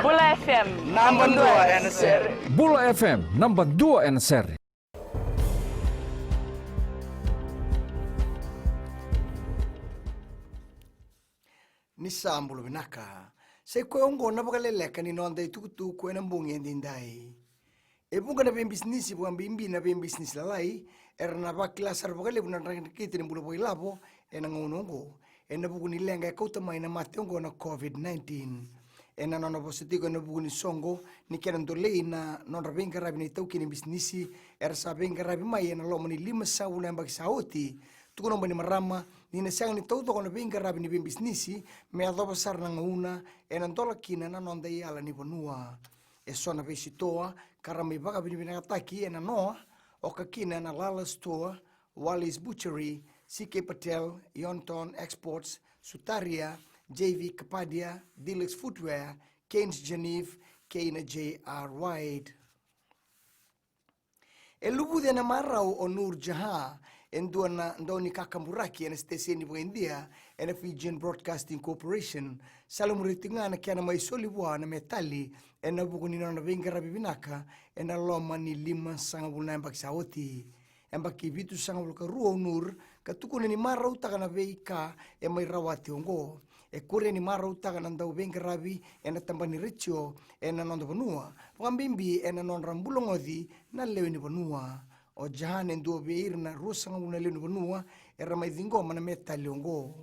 Bula FM number 2 NSR. Bula FM number 2 NSR. Nisambulo binaka. Say kwengo na Vakaleleka ni nonda itukutu kwena mbungi endindai. Ebunga na business bukan bimbi na business lalai. Erna bakla sarbagale bukan rakit ni bulu boilabo enangonongo. Ena bukan nilenga kauta mai na matengo na COVID-19. Ena nona positigo na bukan songo ni kenan dolei na nona benga rabi ni tauki ni businessi ersa benga rabi mai ena lomo ni 5 saula yang bagi sauti. Tukuno bani marama ni na siang ni tauto kono benga rabi ni businessi me adobo sar na ngauna ena ndola kina na nonda iala ni bonua. Esona besitoa karami baga bini binataki ena noa okakina na Lala Store, Wally's Butchery, CK Patel, Yonton Exports, Sutaria, JV Kapadia, Deluxe Footwear, Kane's Geneve, Kane J.R. White. Elubu de namarau o Nur Jaha, enduana ndoni kakamburaki en steseni bu India, en Fijian Broadcasting Corporation, salumuritingana kiana maisoliwa na metali, en abukunina na venga binaka, en aloma ni 5 sangabulna embak saoti. Embaki vitu sangabulka ruo Nur, katukune ni marau takana veika, e mai rawati ongo. E kure ni marau takana ndau venga rabi, en atambani richo, en anondo banua. Pangambimbi en anon rambulongodi, na lewe ni banua. O jahane nduo beir na rusanga una lewe ni banua, era mai dhingoma na meta leongo.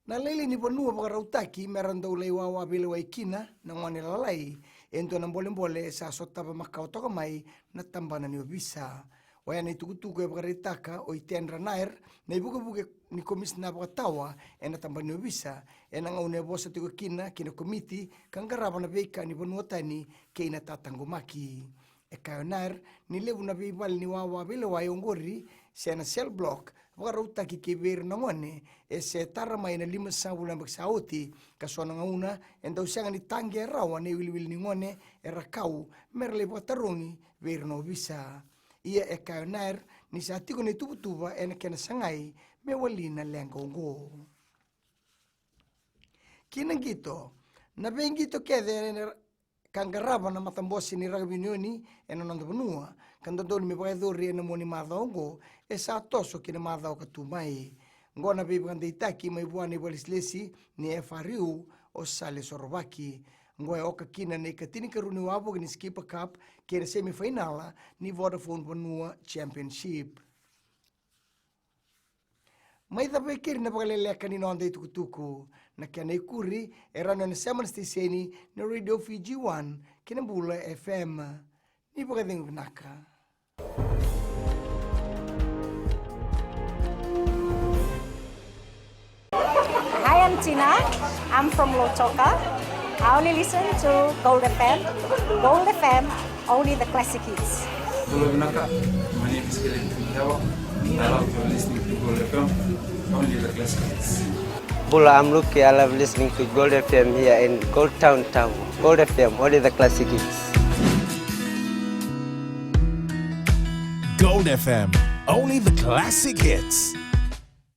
Na lele ni banua baka rautaki, merandau leiwawa bile waikina, na ngwane lalai, ento na mbole sa sotaba makao toka mai, na tambana ni obisa. Waya ni tukutuku e baka ritaka, o itenra nair, na ibuke ni komisna baka tawa, e na tambana ni obisa, e na ngaune bosa tiko kina komiti, kangaraba na beika ni banua tani, ke ina tatangumaki. E kayonar, ni levu na beibal ni wawa bile wayongori, se na cell block, baka rautaki ke beir na ngone, e se tarama ina 5 sabulan baksauti, kasona ngauna, enda usianga ni tangi e rawa ne wili ni ngone, e rakau, merle baka tarungi, beir na obisa. Ia e kayonar, ni sa tiko ni tubutuba, e na kena sangai, me wali na lenga ongo. Kina gito, na bengito kede kangaraba na matambosi ni rugby unioni e na nanda banua, kandandoli me baka dhori e na moni madhaongo, e sa toso kina madhao katumai. Ngona bibi kanda itaki mai buane walislesi ni FRU o sale sorobaki. Ngoe oka kina na ikatini karuni wabo ni Skipper Cup kena semifinala ni Vodafone Banua Championship. Mai tapai kiri na Vakaleleka ni nonda itukutuku. Na kena ikuri erano na 7 steseni na Radio Fiji 1 kina Bula FM. Ni Vakadengu Vinaka. Hi, I'm Tina. I'm from Lotoka. I only listen to Gold FM. Gold FM, only the classic hits. Hello, Vinaka. My name is Kevin. I love listening to Gold FM, only the classic hits. Bula, I'm Lucky. I love listening to Gold FM here in Gold Town. Gold FM, only the classic hits. Gold FM, only the classic hits.